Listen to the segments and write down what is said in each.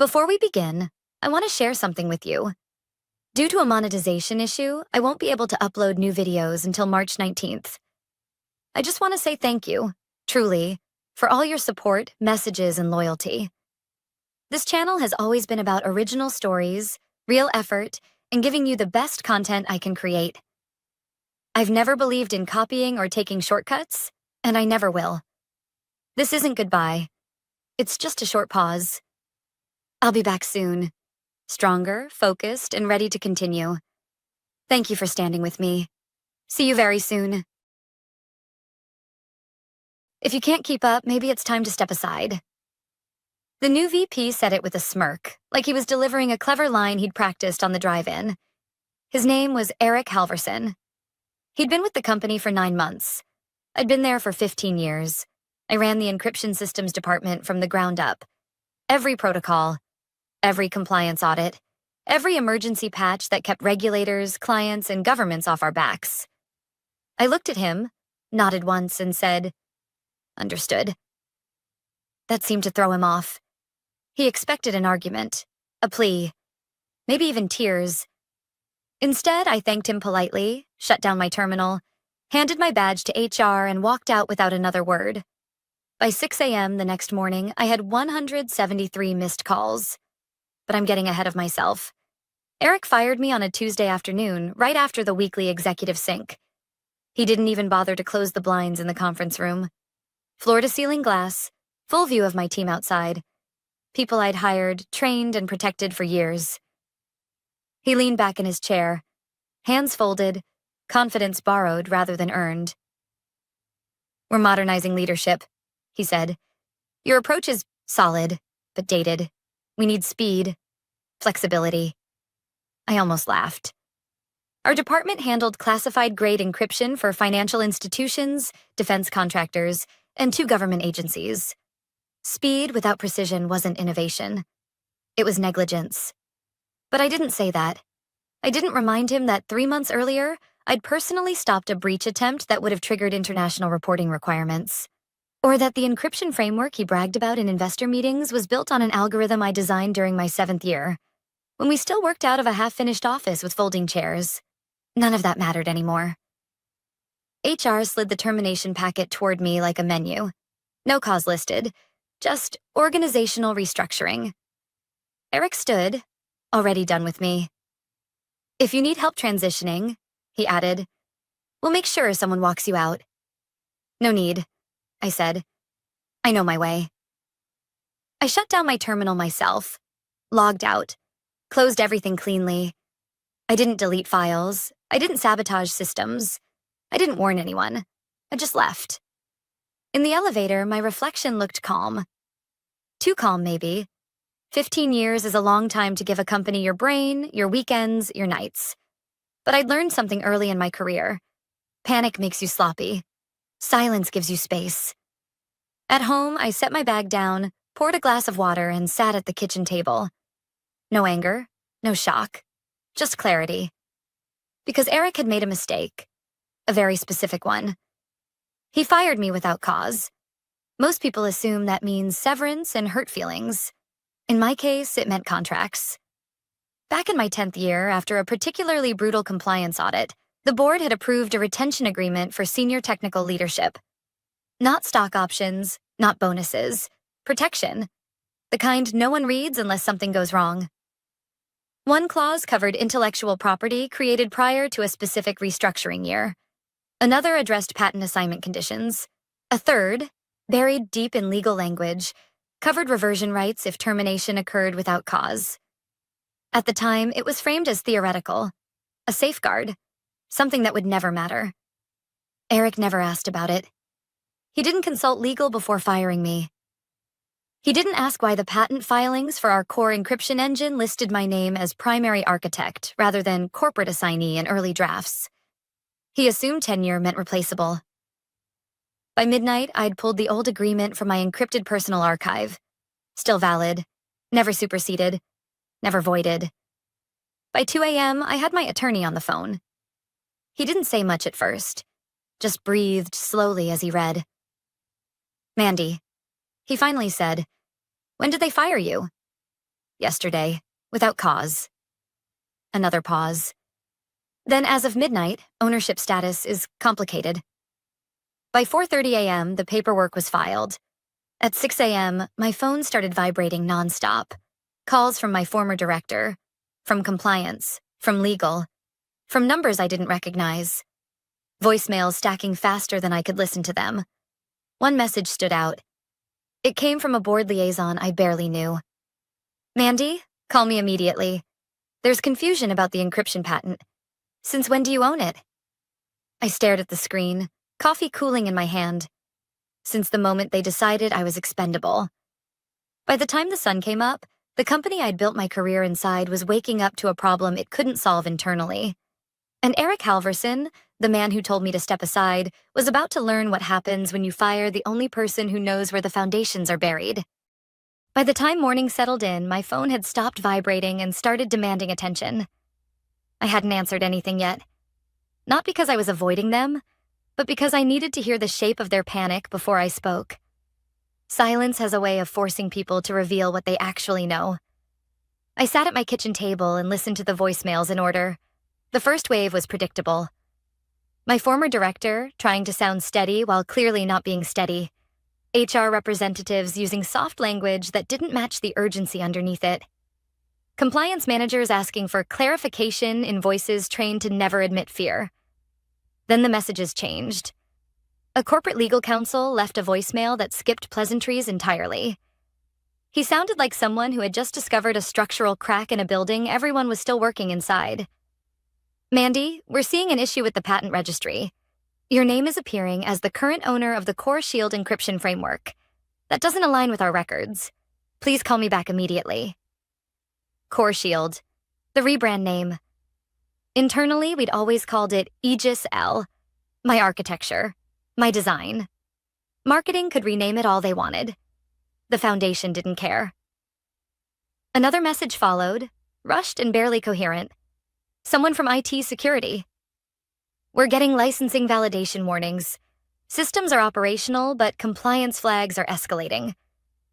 Before we begin, I want to share something with you. Due to a monetization issue, I won't be able to upload new videos until March 19th. I just want to say thank you, truly, for all your support, messages, and loyalty. This channel has always been about original stories, real effort, and giving you the best content I can create. I've never believed in copying or taking shortcuts, and I never will. This isn't goodbye. It's just a short pause. I'll be back soon, stronger, focused, and ready to continue. Thank you for standing with me. See you very soon. If you can't keep up, maybe it's time to step aside. The new VP said it with a smirk, like he was delivering a clever line he'd practiced on the drive-in. His name was Eric Halverson. He'd been with the company for 9 months. I'd been there for 15 years. I ran the encryption systems department from the ground up. Every protocol, every compliance audit, every emergency patch that kept regulators, clients, and governments off our backs. I looked at him, nodded once, and said, "Understood." That seemed to throw him off. He expected an argument, a plea, maybe even tears. Instead, I thanked him politely, shut down my terminal, handed my badge to HR, and walked out without another word. By 6 a.m. the next morning, I had 173 missed calls. But I'm getting ahead of myself. Eric fired me on a Tuesday afternoon, right after the weekly executive sync. He didn't even bother to close the blinds in the conference room. Floor-to-ceiling glass, full view of my team outside. People I'd hired, trained, and protected for years. He leaned back in his chair, hands folded, confidence borrowed rather than earned. "We're modernizing leadership," he said. "Your approach is solid, but dated. We need speed, flexibility." I almost laughed. Our department handled classified-grade encryption for financial institutions, defense contractors, and 2 government agencies. Speed without precision wasn't innovation. It was negligence. But I didn't say that. I didn't remind him that 3 months earlier, I'd personally stopped a breach attempt that would have triggered international reporting requirements. Or that the encryption framework he bragged about in investor meetings was built on an algorithm I designed during my 7th year, when we still worked out of a half-finished office with folding chairs. None of that mattered anymore. HR slid the termination packet toward me like a menu. No cause listed, just organizational restructuring. Eric stood, already done with me. "If you need help transitioning," he added, "we'll make sure someone walks you out." "No need," I said. "I know my way." I shut down my terminal myself, logged out, closed everything cleanly. I didn't delete files. I didn't sabotage systems. I didn't warn anyone. I just left. In the elevator, my reflection looked calm. Too calm, maybe. 15 years is a long time to give a company your brain, your weekends, your nights. But I'd learned something early in my career. Panic makes you sloppy. Silence gives you space. At home, I set my bag down, poured a glass of water, and sat at the kitchen table. No anger, no shock, just clarity. Because Eric had made a mistake, a very specific one. He fired me without cause. Most people assume that means severance and hurt feelings. In my case, it meant contracts. Back in my 10th year, after a particularly brutal compliance audit, the board had approved a retention agreement for senior technical leadership. Not stock options, not bonuses, protection. The kind no one reads unless something goes wrong. One clause covered intellectual property created prior to a specific restructuring year. Another addressed patent assignment conditions. A third, buried deep in legal language, covered reversion rights if termination occurred without cause. At the time, it was framed as theoretical, a safeguard, something that would never matter. Eric never asked about it. He didn't consult legal before firing me. He didn't ask why the patent filings for our core encryption engine listed my name as primary architect rather than corporate assignee in early drafts. He assumed tenure meant replaceable. By midnight, I'd pulled the old agreement from my encrypted personal archive. Still valid, never superseded, never voided. By 2 a.m., I had my attorney on the phone. He didn't say much at first, just breathed slowly as he read. "Mandy," he finally said, "when did they fire you?" Yesterday, without cause. Another pause. Then as of midnight, ownership status is complicated. By 4:30 a.m., the paperwork was filed. At 6 a.m., my phone started vibrating nonstop. Calls from my former director, from compliance, from legal, from numbers I didn't recognize. Voicemails stacking faster than I could listen to them. One message stood out. It came from a board liaison I barely knew. "Mandy, call me immediately. There's confusion about the encryption patent. Since when do you own it?" I stared at the screen, coffee cooling in my hand. Since the moment they decided I was expendable. By the time the sun came up, the company I'd built my career inside was waking up to a problem it couldn't solve internally. And Eric Halverson, the man who told me to step aside, was about to learn what happens when you fire the only person who knows where the foundations are buried. By the time morning settled in, my phone had stopped vibrating and started demanding attention. I hadn't answered anything yet. Not because I was avoiding them, but because I needed to hear the shape of their panic before I spoke. Silence has a way of forcing people to reveal what they actually know. I sat at my kitchen table and listened to the voicemails in order. The first wave was predictable. My former director, trying to sound steady while clearly not being steady. HR representatives using soft language that didn't match the urgency underneath it. Compliance managers asking for clarification in voices trained to never admit fear. Then the messages changed. A corporate legal counsel left a voicemail that skipped pleasantries entirely. He sounded like someone who had just discovered a structural crack in a building everyone was still working inside. "Mandy, we're seeing an issue with the patent registry. Your name is appearing as the current owner of the Core Shield encryption framework. That doesn't align with our records. Please call me back immediately." Core Shield, the rebrand name. Internally, we'd always called it Aegis L, my architecture, my design. Marketing could rename it all they wanted. The foundation didn't care. Another message followed, rushed and barely coherent. Someone from IT security. "We're getting licensing validation warnings. Systems are operational, but compliance flags are escalating.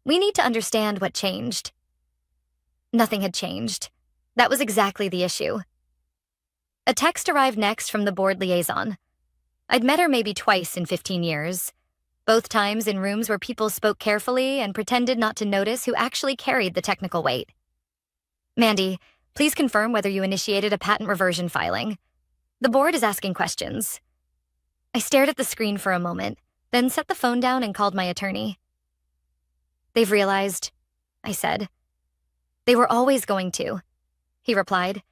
We need to understand what changed." Nothing had changed. That was exactly the issue. A text arrived next from the board liaison. I'd met her maybe twice in 15 years. Both times in rooms where people spoke carefully and pretended not to notice who actually carried the technical weight. "Mandy, please confirm whether you initiated a patent reversion filing. The board is asking questions." I stared at the screen for a moment, then set the phone down and called my attorney. "They've realized," I said. "They were always going to," he replied.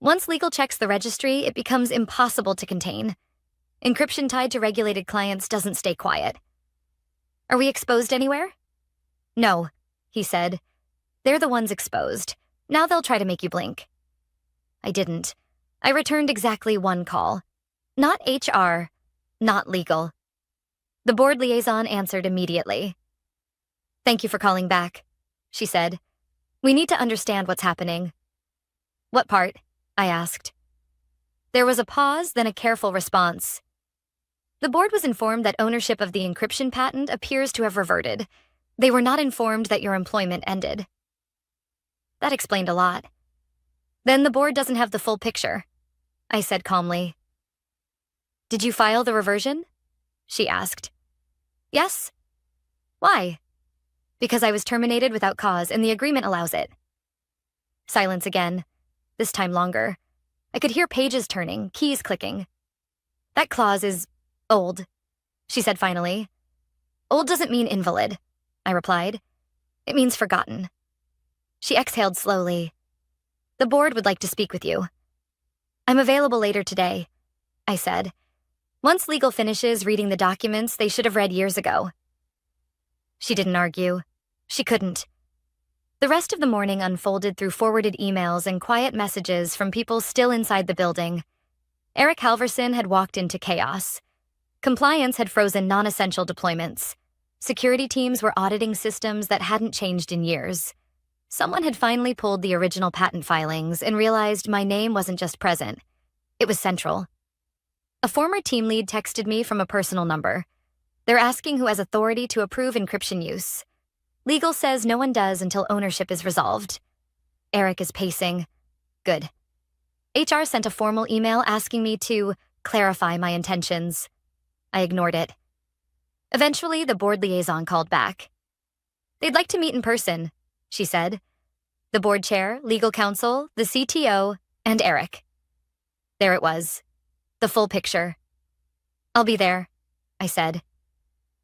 "Once legal checks the registry, it becomes impossible to contain. Encryption tied to regulated clients doesn't stay quiet." "Are we exposed anywhere?" "No," he said. "They're the ones exposed. Now they'll try to make you blink." I didn't. I returned exactly one call. Not HR, not legal. The board liaison answered immediately. "Thank you for calling back," she said. "We need to understand what's happening." "What part?" I asked. There was a pause, then a careful response. "The board was informed that ownership of the encryption patent appears to have reverted. They were not informed that your employment ended." That explained a lot. "Then the board doesn't have the full picture," I said calmly. "Did you file the reversion?" she asked. "Yes." "Why?" "Because I was terminated without cause and the agreement allows it." Silence again, this time longer. I could hear pages turning, keys clicking. "That clause is old," she said finally. "Old doesn't mean invalid," I replied. "It means forgotten." She exhaled slowly. "The board would like to speak with you." "I'm available later today," I said. "Once legal finishes reading the documents they should have read years ago." She didn't argue. She couldn't. The rest of the morning unfolded through forwarded emails and quiet messages from people still inside the building. Eric Halverson had walked into chaos. Compliance had frozen non-essential deployments. Security teams were auditing systems that hadn't changed in years. Someone had finally pulled the original patent filings and realized my name wasn't just present. It was central. A former team lead texted me from a personal number. They're asking who has authority to approve encryption use. Legal says no one does until ownership is resolved. Eric is pacing. Good. HR sent a formal email asking me to clarify my intentions. I ignored it. Eventually, the board liaison called back. They'd like to meet in person, she said. The board chair, legal counsel, the CTO, and Eric. There it was. The full picture. I'll be there, I said.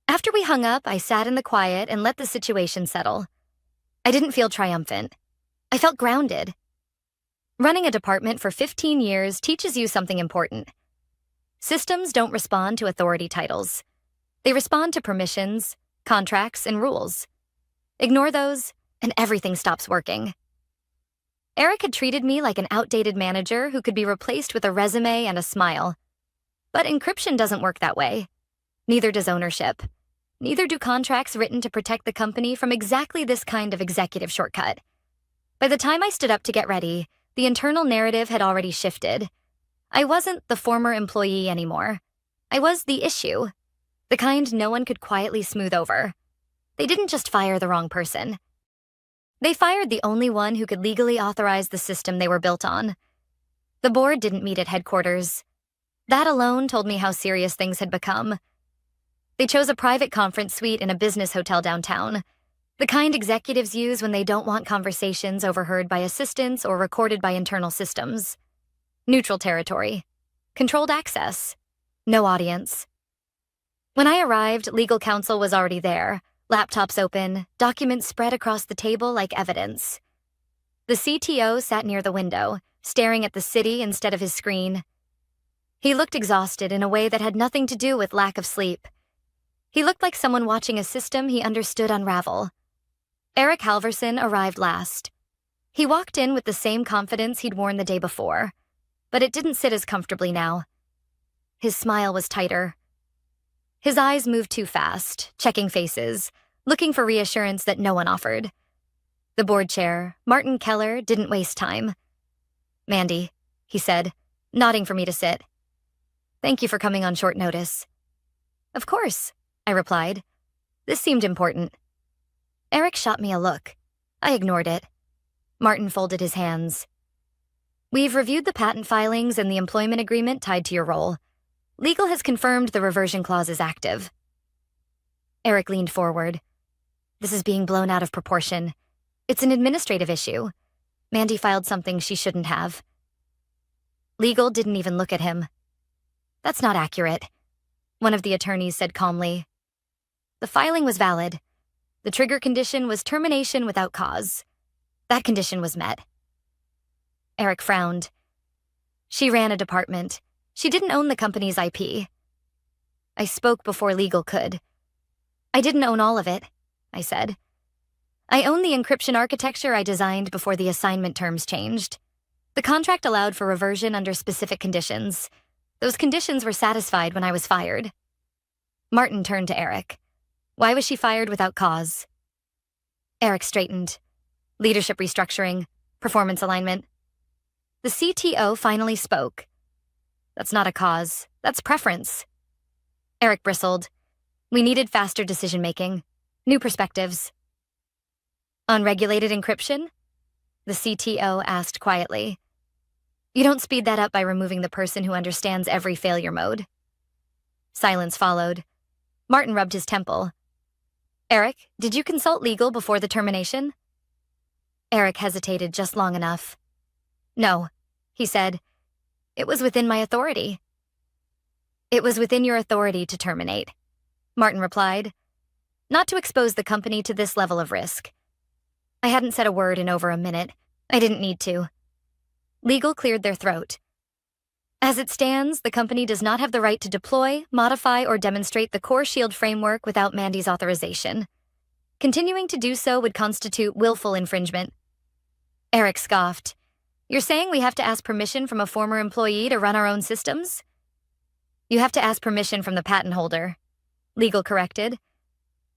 After we hung up, I sat in the quiet and let the situation settle. I didn't feel triumphant. I felt grounded. Running a department for 15 years teaches you something important. Systems don't respond to authority titles. They respond to permissions, contracts, and rules. Ignore those, and everything stops working. Eric had treated me like an outdated manager who could be replaced with a resume and a smile. But encryption doesn't work that way. Neither does ownership. Neither do contracts written to protect the company from exactly this kind of executive shortcut. By the time I stood up to get ready, the internal narrative had already shifted. I wasn't the former employee anymore. I was the issue, the kind no one could quietly smooth over. They didn't just fire the wrong person. They fired the only one who could legally authorize the system they were built on. The board didn't meet at headquarters. That alone told me how serious things had become. They chose a private conference suite in a business hotel downtown, the kind executives use when they don't want conversations overheard by assistants or recorded by internal systems. Neutral territory. Controlled access. No audience. When I arrived, legal counsel was already there, laptops open, documents spread across the table like evidence. The CTO sat near the window, staring at the city instead of his screen. He looked exhausted in a way that had nothing to do with lack of sleep. He looked like someone watching a system he understood unravel. Eric Halverson arrived last. He walked in with the same confidence he'd worn the day before, but it didn't sit as comfortably now. His smile was tighter. His eyes moved too fast, checking faces, looking for reassurance that no one offered. The board chair, Martin Keller, didn't waste time. "Mandy," he said, nodding for me to sit. "Thank you for coming on short notice." "Of course," I replied. This seemed important. Eric shot me a look. I ignored it. Martin folded his hands. "We've reviewed the patent filings and the employment agreement tied to your role. Legal has confirmed the reversion clause is active." Eric leaned forward. "This is being blown out of proportion. It's an administrative issue. Mandy filed something she shouldn't have." Legal didn't even look at him. "That's not accurate," one of the attorneys said calmly. "The filing was valid. The trigger condition was termination without cause. That condition was met." Eric frowned. "She ran a department. She didn't own the company's IP." I spoke before legal could. "I didn't own all of it," I said. "I own the encryption architecture I designed before the assignment terms changed. The contract allowed for reversion under specific conditions. Those conditions were satisfied when I was fired." Martin turned to Eric. "Why was she fired without cause?" Eric straightened. "Leadership restructuring, performance alignment." The CTO finally spoke. "That's not a cause. That's preference." Eric bristled. "We needed faster decision-making, new perspectives." "Unregulated encryption?" the CTO asked quietly. "You don't speed that up by removing the person who understands every failure mode." Silence followed. Martin rubbed his temple. "Eric, did you consult legal before the termination?" Eric hesitated just long enough. "No," he said. "It was within my authority." "It was within your authority to terminate," Martin replied. "Not to expose the company to this level of risk." I hadn't said a word in over a minute. I didn't need to. Legal cleared their throat. "As it stands, the company does not have the right to deploy, modify, or demonstrate the Core Shield framework without Mandy's authorization. Continuing to do so would constitute willful infringement." Eric scoffed. "You're saying we have to ask permission from a former employee to run our own systems?" "You have to ask permission from the patent holder," legal corrected,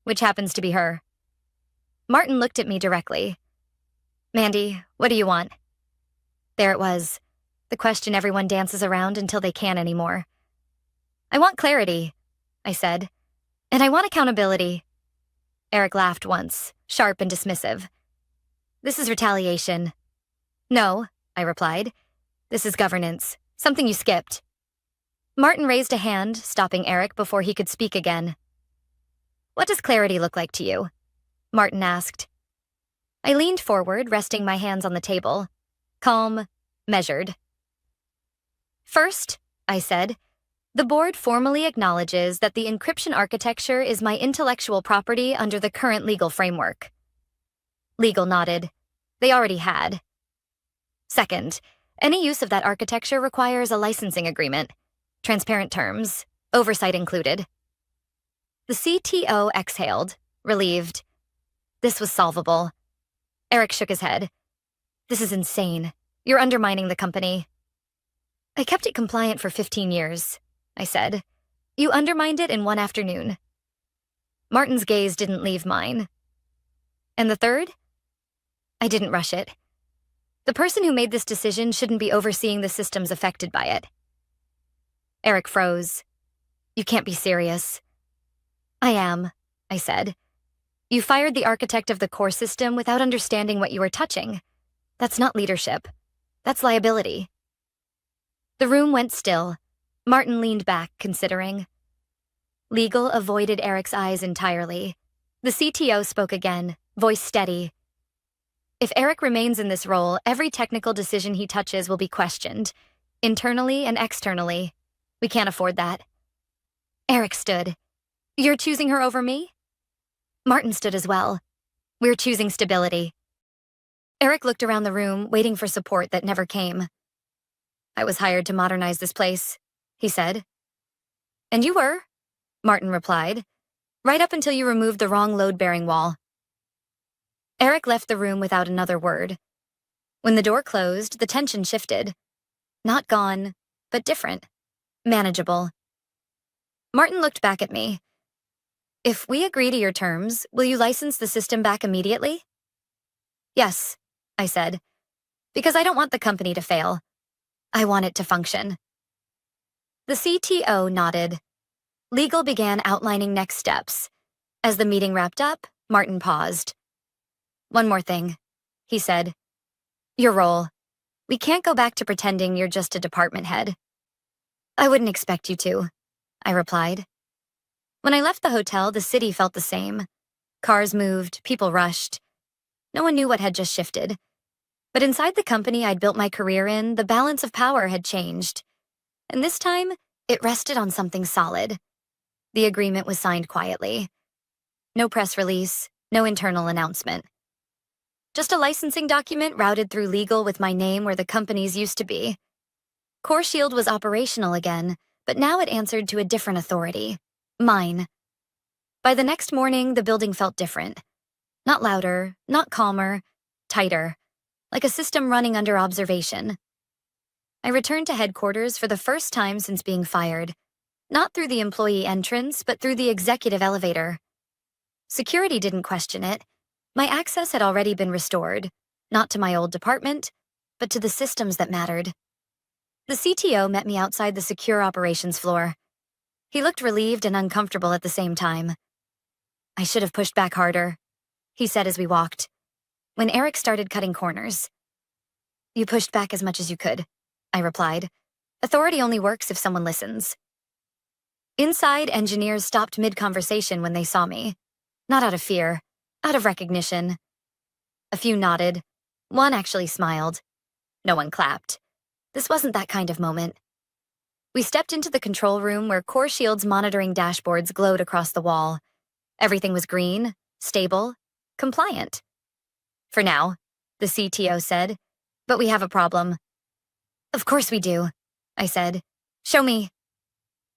"which happens to be her." Martin looked at me directly. "Mandy, what do you want?" There it was. The question everyone dances around until they can't anymore. "I want clarity," I said. "And I want accountability." Eric laughed once, sharp and dismissive. This is retaliation. No, I replied. This is governance. Something you skipped. Martin raised a hand, stopping Eric before he could speak again. What does clarity look like to you? Martin asked. I leaned forward, resting my hands on the table. Calm, measured. First, I said, the board formally acknowledges that the encryption architecture is my intellectual property under the current legal framework. Legal nodded. They already had. Second, any use of that architecture requires a licensing agreement, transparent terms, oversight included. The CTO exhaled, relieved. This was solvable. Eric shook his head. This is insane. You're undermining the company. I kept it compliant for 15 years, I said. You undermined it in one afternoon. Martin's gaze didn't leave mine. And the third? I didn't rush it. The person who made this decision shouldn't be overseeing the systems affected by it. Eric froze. You can't be serious. I am, I said. You fired the architect of the core system without understanding what you were touching. That's not leadership. That's liability. The room went still. Martin leaned back, considering. Legal avoided Eric's eyes entirely. The CTO spoke again, voice steady. If Eric remains in this role, every technical decision he touches will be questioned, internally and externally. We can't afford that. Eric stood. You're choosing her over me? Martin stood as well. We're choosing stability. Eric looked around the room, waiting for support that never came. I was hired to modernize this place, he said. And you were, Martin replied, right up until you removed the wrong load-bearing wall. Eric left the room without another word. When the door closed, the tension shifted. Not gone, but different. Manageable. Martin looked back at me. If we agree to your terms, will you license the system back immediately? Yes, I said, because I don't want the company to fail. I want it to function. The CTO nodded. Legal began outlining next steps. As the meeting wrapped up, Martin paused. One more thing, he said. Your role. We can't go back to pretending you're just a department head. I wouldn't expect you to, I replied. When I left the hotel, the city felt the same. Cars moved, people rushed. No one knew what had just shifted. But inside the company I'd built my career in, the balance of power had changed. And this time, it rested on something solid. The agreement was signed quietly. No press release, no internal announcement. Just a licensing document routed through legal with my name where the company's used to be. Core Shield was operational again, but now it answered to a different authority. Mine. By the next morning, the building felt different. Not louder, not calmer, tighter, like a system running under observation. I returned to headquarters for the first time since being fired. Not through the employee entrance, but through the executive elevator. Security didn't question it. My access had already been restored, not to my old department, but to the systems that mattered. The CTO met me outside the secure operations floor. He looked relieved and uncomfortable at the same time. I should have pushed back harder, he said as we walked. When Eric started cutting corners. You pushed back as much as you could, I replied. Authority only works if someone listens. Inside, engineers stopped mid-conversation when they saw me. Not out of fear, out of recognition. A few nodded. One actually smiled. No one clapped. This wasn't that kind of moment. We stepped into the control room where Core Shield's monitoring dashboards glowed across the wall. Everything was green, stable, compliant. For now, the CTO said, but we have a problem. Of course we do, I said. Show me.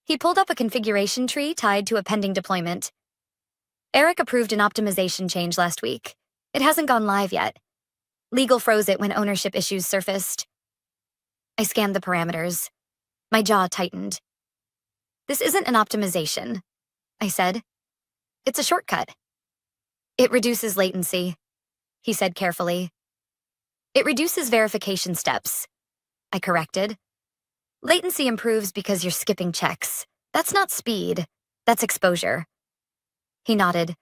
He pulled up a configuration tree tied to a pending deployment. Eric approved an optimization change last week. It hasn't gone live yet. Legal froze it when ownership issues surfaced. I scanned the parameters. My jaw tightened. This isn't an optimization, I said. It's a shortcut. It reduces latency, he said carefully. It reduces verification steps, I corrected. Latency improves because you're skipping checks. That's not speed. That's exposure. He nodded.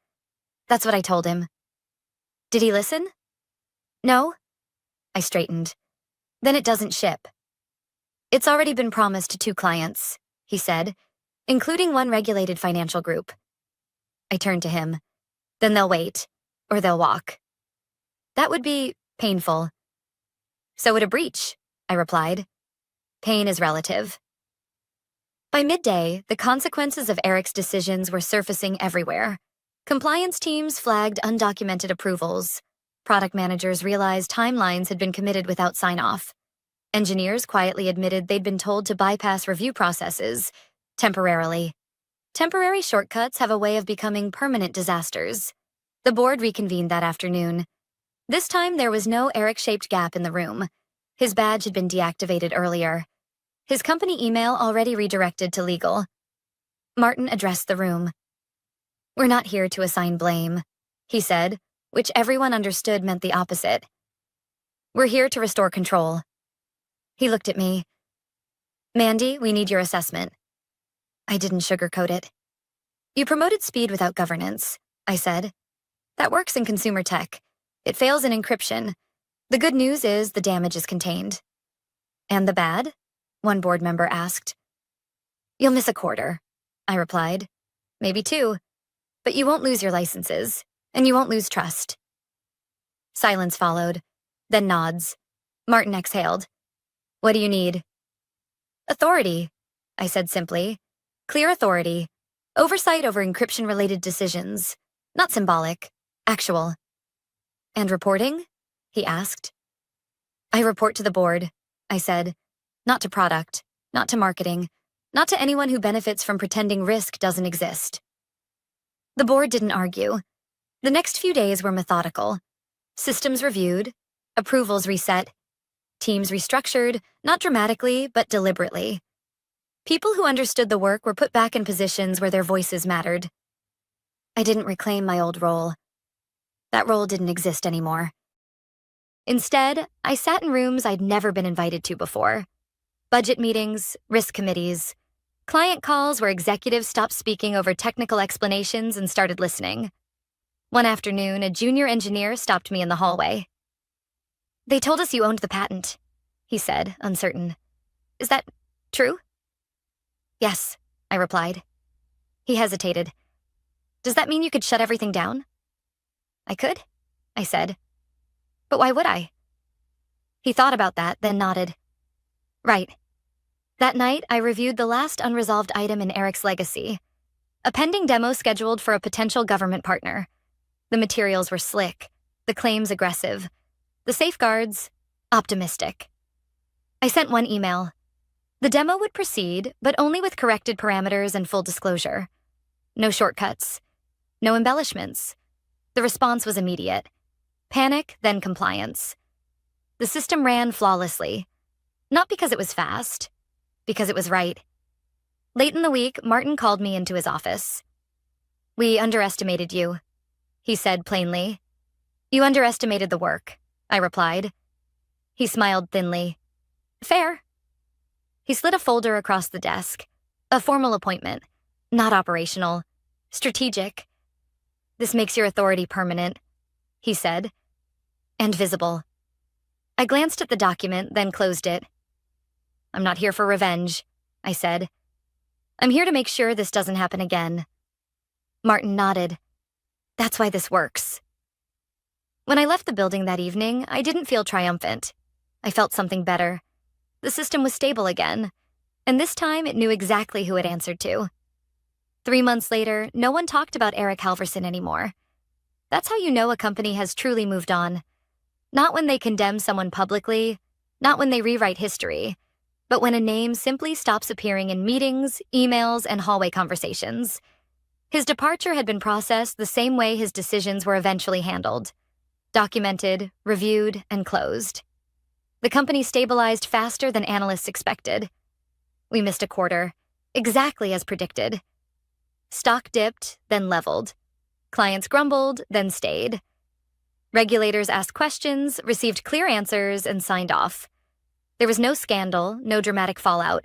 That's what I told him. Did he listen? No? I straightened. Then it doesn't ship. It's already been promised to 2 clients, he said, including one regulated financial group. I turned to him. Then they'll wait, or they'll walk. That would be painful. So would a breach, I replied. Pain is relative. By midday, the consequences of Eric's decisions were surfacing everywhere. Compliance teams flagged undocumented approvals. Product managers realized timelines had been committed without sign-off. Engineers quietly admitted they'd been told to bypass review processes, temporarily. Temporary shortcuts have a way of becoming permanent disasters. The board reconvened that afternoon. This time, there was no Eric-shaped gap in the room. His badge had been deactivated earlier. His company email already redirected to legal. Martin addressed the room. We're not here to assign blame, he said, which everyone understood meant the opposite. We're here to restore control. He looked at me. Mandy, we need your assessment. I didn't sugarcoat it. You promoted speed without governance, I said. That works in consumer tech. It fails in encryption. The good news is the damage is contained. And the bad? One board member asked. You'll miss a quarter, I replied. Maybe 2. But you won't lose your licenses, and you won't lose trust. Silence followed, then nods. Martin exhaled. What do you need? Authority, I said simply. Clear authority. Oversight over encryption-related decisions. Not symbolic, actual. And reporting? He asked. I report to the board, I said. Not to product, not to marketing, not to anyone who benefits from pretending risk doesn't exist. The board didn't argue. The next few days were methodical. Systems reviewed, approvals reset, teams restructured, not dramatically, but deliberately. People who understood the work were put back in positions where their voices mattered. I didn't reclaim my old role. That role didn't exist anymore. Instead, I sat in rooms I'd never been invited to before. Budget meetings, risk committees, client calls where executives stopped speaking over technical explanations and started listening. One afternoon, a junior engineer stopped me in the hallway. They told us you owned the patent, he said, uncertain. Is that true? Yes, I replied. He hesitated. Does that mean you could shut everything down? I could, I said. But why would I? He thought about that, then nodded. Right. That night, I reviewed the last unresolved item in Eric's legacy, a pending demo scheduled for a potential government partner. The materials were slick, the claims aggressive, the safeguards optimistic. I sent one email. The demo would proceed, but only with corrected parameters and full disclosure. No shortcuts, no embellishments. The response was immediate. Panic, then compliance. The system ran flawlessly, not because it was fast, because it was right. Late in the week, Martin called me into his office. We underestimated you, he said plainly. You underestimated the work, I replied. He smiled thinly. Fair. He slid a folder across the desk. A formal appointment, not operational, strategic. This makes your authority permanent, he said, and visible. I glanced at the document, then closed it. I'm not here for revenge, I said. I'm here to make sure this doesn't happen again. Martin nodded. That's why this works. When I left the building that evening, I didn't feel triumphant. I felt something better. The system was stable again, and this time it knew exactly who it answered to. 3 months later, no one talked about Eric Halverson anymore. That's how you know a company has truly moved on. Not when they condemn someone publicly, not when they rewrite history, but when a name simply stops appearing in meetings, emails, and hallway conversations. His departure had been processed the same way his decisions were eventually handled. Documented, reviewed, and closed. The company stabilized faster than analysts expected. We missed a quarter, exactly as predicted. Stock dipped, then leveled. Clients grumbled, then stayed. Regulators asked questions, received clear answers, and signed off. There was no scandal, no dramatic fallout.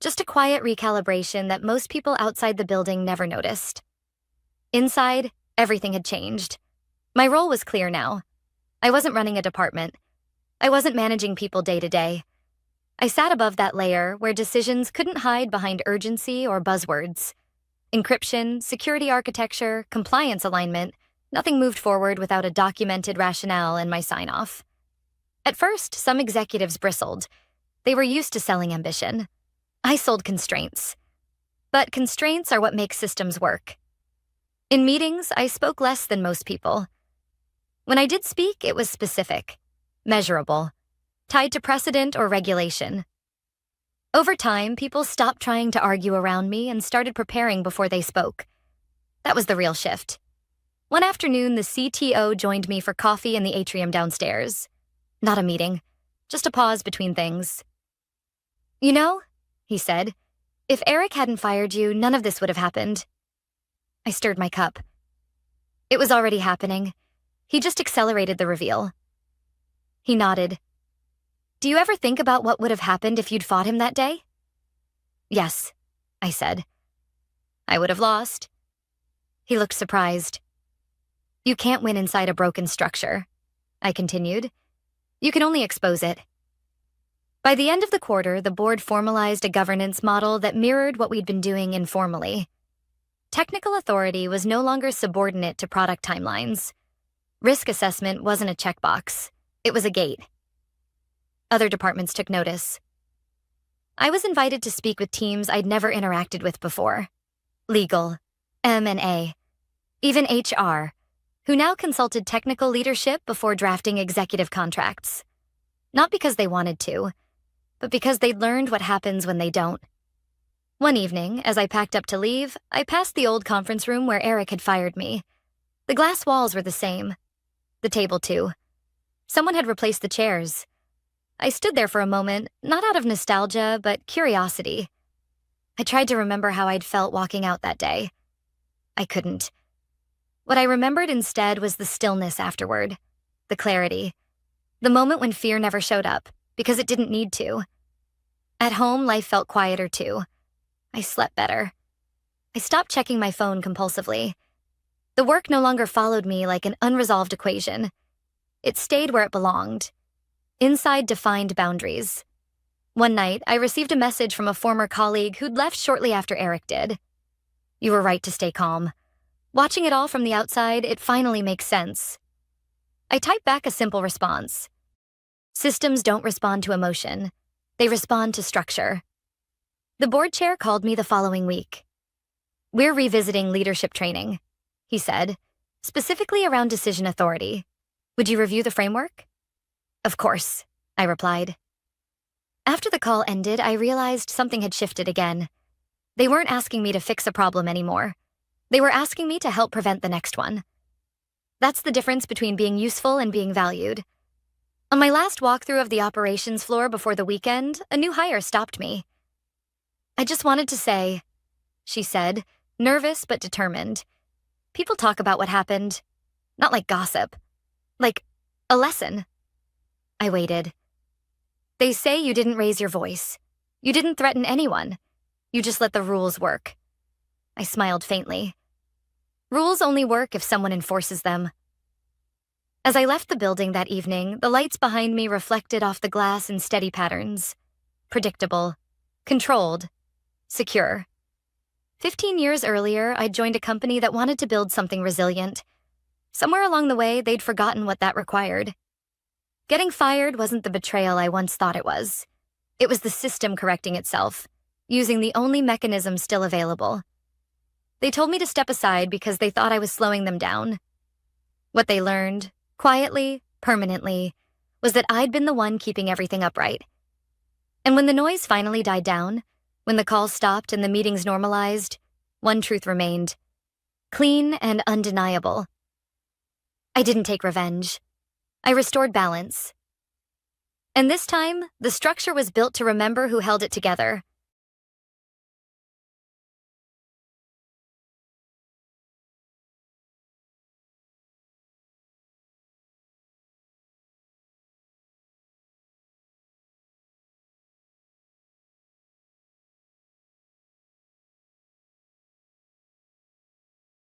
Just a quiet recalibration that most people outside the building never noticed. Inside, Everything had changed. My role was clear now. I wasn't running a department. I wasn't managing people day to day. I sat above that layer where decisions couldn't hide behind urgency or buzzwords. Encryption, security architecture, compliance alignment, nothing moved forward without a documented rationale and my sign-off. At first, some executives bristled. They were used to selling ambition. I sold constraints. But constraints are what make systems work. In meetings, I spoke less than most people. When I did speak, it was specific, measurable, tied to precedent or regulation. Over time, people stopped trying to argue around me and started preparing before they spoke. That was the real shift. One afternoon, the CTO joined me for coffee in the atrium downstairs. Not a meeting, just a pause between things. "You know," he said, "if Eric hadn't fired you, none of this would have happened." I stirred my cup. It was already happening. He just accelerated the reveal. He nodded. "Do you ever think about what would have happened if you'd fought him that day?" "Yes," I said. "I would have lost." He looked surprised. "You can't win inside a broken structure," I continued. "You can only expose it." By the end of the quarter, the board formalized a governance model that mirrored what we'd been doing informally. Technical authority was no longer subordinate to product timelines. Risk assessment wasn't a checkbox. It was a gate. Other departments took notice. I was invited to speak with teams I'd never interacted with before. Legal, M&A, even HR, who now consulted technical leadership before drafting executive contracts. Not because they wanted to, but because they'd learned what happens when they don't. One evening, as I packed up to leave, I passed the old conference room where Eric had fired me. The glass walls were the same. The table, too. Someone had replaced the chairs. I stood there for a moment, not out of nostalgia, but curiosity. I tried to remember how I'd felt walking out that day. I couldn't. What I remembered instead was the stillness afterward, the clarity, the moment when fear never showed up, because it didn't need to. At home, life felt quieter, too. I slept better. I stopped checking my phone compulsively. The work no longer followed me like an unresolved equation. It stayed where it belonged, inside defined boundaries. One night, I received a message from a former colleague who'd left shortly after Eric did. "You were right to stay calm. Watching it all from the outside, it finally makes sense." I typed back a simple response. Systems don't respond to emotion. They respond to structure. The board chair called me the following week. "We're revisiting leadership training," he said, "specifically around decision authority. Would you review the framework?" "Of course," I replied. After the call ended, I realized something had shifted again. They weren't asking me to fix a problem anymore. They were asking me to help prevent the next one. That's the difference between being useful and being valued. On my last walkthrough of the operations floor before the weekend, a new hire stopped me. "I just wanted to say," she said, nervous but determined. "People talk about what happened. Not like gossip. Like a lesson." I waited. "They say you didn't raise your voice. You didn't threaten anyone. You just let the rules work." I smiled faintly. Rules only work if someone enforces them. As I left the building that evening, the lights behind me reflected off the glass in steady patterns. Predictable. Controlled. Secure. 15 years earlier, I'd joined a company that wanted to build something resilient. Somewhere along the way, they'd forgotten what that required. Getting fired wasn't the betrayal I once thought it was. It was the system correcting itself, using the only mechanism still available. They told me to step aside because they thought I was slowing them down. What they learned, quietly, permanently, was that I'd been the one keeping everything upright. And when the noise finally died down, when the calls stopped and the meetings normalized, one truth remained. Clean and undeniable. I didn't take revenge. I restored balance. And this time, the structure was built to remember who held it together.